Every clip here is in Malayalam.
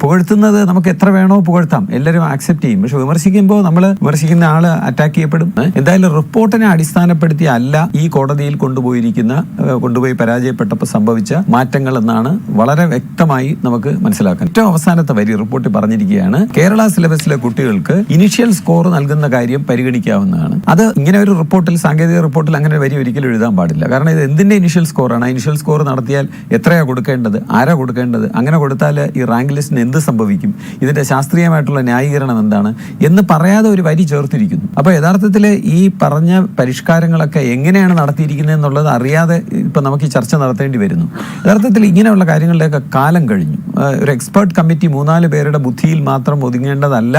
പുകഴ്ത്തുന്നത് നമുക്ക് എത്ര വേണോ പുകഴ്ത്താം, എല്ലാവരും ആക്സെപ്റ്റ് ചെയ്യും. പക്ഷെ വിമർശിക്കുമ്പോൾ നമ്മൾ വിമർശിക്കുന്ന ആള് അറ്റാക്ക് ചെയ്യപ്പെടും. എന്തായാലും റിപ്പോർട്ടിനെ അടിസ്ഥാനപ്പെടുത്തി അല്ല ഈ കോടതിയിൽ കൊണ്ടുപോയി പരാജയപ്പെട്ടപ്പോൾ സംഭവിച്ച മാറ്റങ്ങൾ എന്നാണ് വളരെ വ്യക്തമായി നമുക്ക് മനസ്സിലാക്കാൻ. ഏറ്റവും അവസാനത്തെ വരി റിപ്പോർട്ടിൽ പറഞ്ഞിരിക്കുകയാണ്, കേരള സിലബസിലെ കുട്ടികൾക്ക് ഇനിഷ്യൽ സ്കോർ നൽകുന്ന കാര്യം പരിഗണിക്കാവുന്നതാണ്. അത് ഇങ്ങനെ ഒരു റിപ്പോർട്ടിൽ, സാങ്കേതിക റിപ്പോർട്ടിൽ അങ്ങനെ ഒരു വരി ഒരിക്കലും എഴുതാൻ പാടില്ല. കാരണം ഇത് എന്തിന്റെ ഇനിഷ്യൽ സ്കോറാണ്? ഇനിഷ്യൽ സ്കോർ നടത്തിയാൽ എത്രയാ കൊടുക്കേണ്ടത്, ആരാ കൊടുക്കേണ്ടത്, അങ്ങനെ കൊടുത്താൽ ഈ റാങ്ക് ലിസ്റ്റിന് എന്ത് സംഭവിക്കും, ഇതിന്റെ ശാസ്ത്രീയമായിട്ടുള്ള ന്യായീകരണം എന്താണ് എന്ന് പറയാതെ ഒരു വരി ചേർത്തിരിക്കുന്നു. അപ്പോൾ യഥാർത്ഥത്തിൽ ഈ പറഞ്ഞ പരിഷ്കാരങ്ങളൊക്കെ എങ്ങനെയാണ് നടത്തിയിരിക്കുന്നത് എന്നുള്ളത് അറിയാതെ ഇപ്പം നമുക്ക് ഈ ചർച്ച നടത്തേണ്ടി വരുന്നു. യഥാർത്ഥത്തിൽ ഇങ്ങനെയുള്ള കാര്യങ്ങളിലേക്ക് കാലം കഴിഞ്ഞു. ഒരു എക്സ്പേർട്ട് കമ്മിറ്റി 3-4 പേരുടെ ബുദ്ധിയിൽ മാത്രം ഒതുങ്ങേണ്ടതല്ല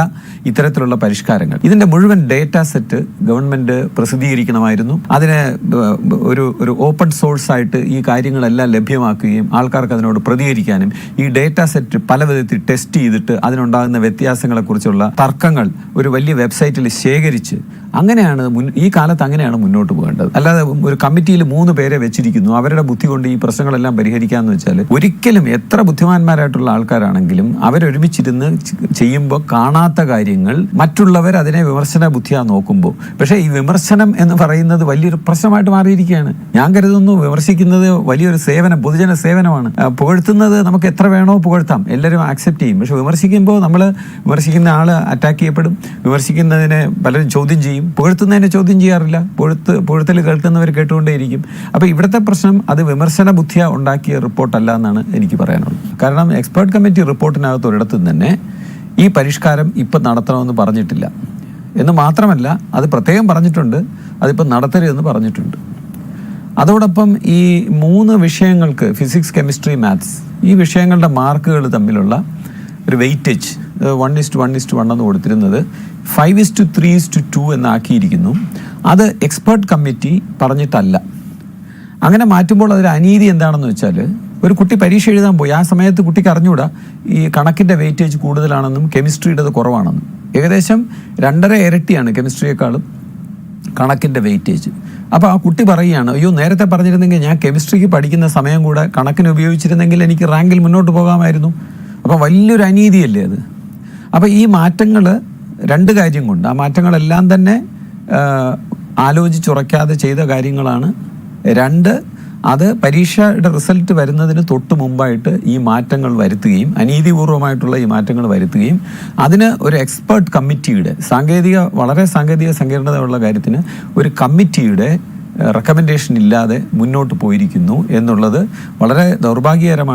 ഇത്തരത്തിലുള്ള പരിഷ്കാരങ്ങൾ. ഇതിന്റെ മുഴുവൻ ഡേറ്റ സെറ്റ് ഗവൺമെന്റ് പ്രസിദ്ധീകരിക്കണമായിരുന്നു. അതിന് ഒരു ഓപ്പൺ സോഴ്സ് ആയിട്ട് ഈ കാര്യങ്ങളെല്ലാം ലഭ്യമാക്കുകയും ആൾക്കാർക്ക് അതിനോട് പ്രതികരിക്കാനും, ഈ ഡേറ്റ സെറ്റ് പല വിധത്തിൽ ടെസ്റ്റ് ചെയ്തിട്ട് അതിനുണ്ടാകുന്ന വ്യത്യാസങ്ങളെക്കുറിച്ചുള്ള തർക്കങ്ങൾ ഒരു വലിയ വെബ്സൈറ്റിൽ ശേഖരിച്ച് അങ്ങനെയാണ് ഈ കാലത്ത് അങ്ങനെയാണ് മുന്നോട്ട് പോകേണ്ടത്. അല്ലാതെ ഒരു കമ്മിറ്റിയിൽ 3 പേരെ വെച്ചിരിക്കുന്നു, അവരുടെ ബുദ്ധി കൊണ്ട് ഈ പ്രശ്നങ്ങളെല്ലാം പരിഹരിക്കാമെന്ന് വെച്ചാൽ ഒരിക്കലും എത്ര ബുദ്ധിമാന്മാരായിട്ടുള്ള ആൾക്കാരാണെങ്കിലും അവരൊരുമിച്ചിരുന്ന് ചെയ്യുമ്പോൾ കാണാത്ത കാര്യങ്ങൾ മറ്റുള്ളവർ അതിനെ വിമർശന ബുദ്ധിയാ നോക്കുമ്പോൾ, പക്ഷേ ഈ വിമർശനം എന്ന് പറയുന്നത് വലിയൊരു പ്രശ്നമായിട്ട് മാറിയിരിക്കുകയാണ്. ഞാൻ കരുതുന്നു വിമർശിക്കുന്നത് വലിയൊരു സേവനം, പൊതുജന സേവനമാണ്. പുകഴ്ത്തുന്നത് നമുക്ക് എത്ര വേണോ പുകഴ്ത്താം, എല്ലാവരും ആക്സെപ്റ്റ് ചെയ്യും. പക്ഷെ വിമർശിക്കുമ്പോൾ നമ്മൾ വിമർശിക്കുന്ന ആള് അറ്റാക്ക് ചെയ്യപ്പെടും, വിമർശിക്കുന്നതിനെ പലരും ചോദ്യം ചെയ്യും, പുകഴ്ത്തുന്നതിനെ ചോദ്യം ചെയ്യാറില്ല, പുകഴ്ത്തൽ കേൾക്കുന്നവർ കേട്ടുകൊണ്ടേയിരിക്കും. അപ്പോൾ ഇവിടുത്തെ പ്രശ്നം അത് വിമർശന ബുദ്ധിയ ഉണ്ടാക്കിയ റിപ്പോർട്ടല്ല എന്നാണ് എനിക്ക് പറയാനുള്ളത്. കാരണം എക്സ്പേർട്ട് കമ്മിറ്റി റിപ്പോർട്ടിനകത്ത് ഒരിടത്തും തന്നെ ഈ പരിഷ്കാരം ഇപ്പം നടത്തണമെന്ന് പറഞ്ഞിട്ടില്ല എന്ന് മാത്രമല്ല, അത് പ്രത്യേകം പറഞ്ഞിട്ടുണ്ട് അതിപ്പോൾ നടത്തരുതെന്ന് പറഞ്ഞിട്ടുണ്ട്. അതോടൊപ്പം ഈ 3 വിഷയങ്ങൾക്ക് ഫിസിക്സ്, കെമിസ്ട്രി, മാത്സ് ഈ വിഷയങ്ങളുടെ മാർക്കുകൾ തമ്മിലുള്ള ഒരു വെയിറ്റേജ് 1:1:1 എന്ന് കൊടുത്തിരുന്നത് 5:3:2 എന്നാക്കിയിരിക്കുന്നു. അത് എക്സ്പേർട്ട് കമ്മിറ്റി പറഞ്ഞിട്ടല്ല. അങ്ങനെ മാറ്റുമ്പോൾ അതൊരു അനീതി എന്താണെന്ന് വെച്ചാൽ, ഒരു കുട്ടി പരീക്ഷ എഴുതാൻ പോയി, ആ സമയത്ത് കുട്ടിക്ക് അറിഞ്ഞുകൂടാ ഈ കണക്കിൻ്റെ വെയിറ്റേജ് കൂടുതലാണെന്നും കെമിസ്ട്രിയുടേത് കുറവാണെന്നും. ഏകദേശം 2.5 ഇരട്ടിയാണ് കെമിസ്ട്രിയേക്കാളും കണക്കിൻ്റെ വെയിറ്റേജ്. അപ്പോൾ ആ കുട്ടി പറയുകയാണ്, അയ്യോ നേരത്തെ പറഞ്ഞിരുന്നെങ്കിൽ ഞാൻ കെമിസ്ട്രിക്ക് പഠിക്കുന്ന സമയം കൂടെ കണക്കിന് ഉപയോഗിച്ചിരുന്നെങ്കിൽ എനിക്ക് റാങ്കിൽ മുന്നോട്ട് പോകാമായിരുന്നു. അപ്പോൾ വലിയൊരു അനീതിയല്ലേ അത്. അപ്പോൾ ഈ മാറ്റങ്ങൾ 2 കാര്യം കൊണ്ട്, ആ മാറ്റങ്ങളെല്ലാം തന്നെ ആലോചിച്ചുറയ്ക്കാതെ ചെയ്ത കാര്യങ്ങളാണ്. 2, അത് പരീക്ഷയുടെ റിസൾട്ട് വരുന്നതിന് തൊട്ട് മുമ്പായിട്ട് ഈ മാറ്റങ്ങൾ വരുത്തുകയും, അനീതിപൂർവമായിട്ടുള്ള ഈ മാറ്റങ്ങൾ വരുത്തുകയും, അതിന് ഒരു എക്സ്പേർട്ട് കമ്മിറ്റിയുടെ വളരെ സാങ്കേതിക സങ്കീർണതയുള്ള കാര്യത്തിന് ഒരു കമ്മിറ്റിയുടെ റെക്കമെൻഡേഷൻ ഇല്ലാതെ മുന്നോട്ട് പോയിരിക്കുന്നു എന്നുള്ളത് വളരെ ദൗർഭാഗ്യകരമാണ്.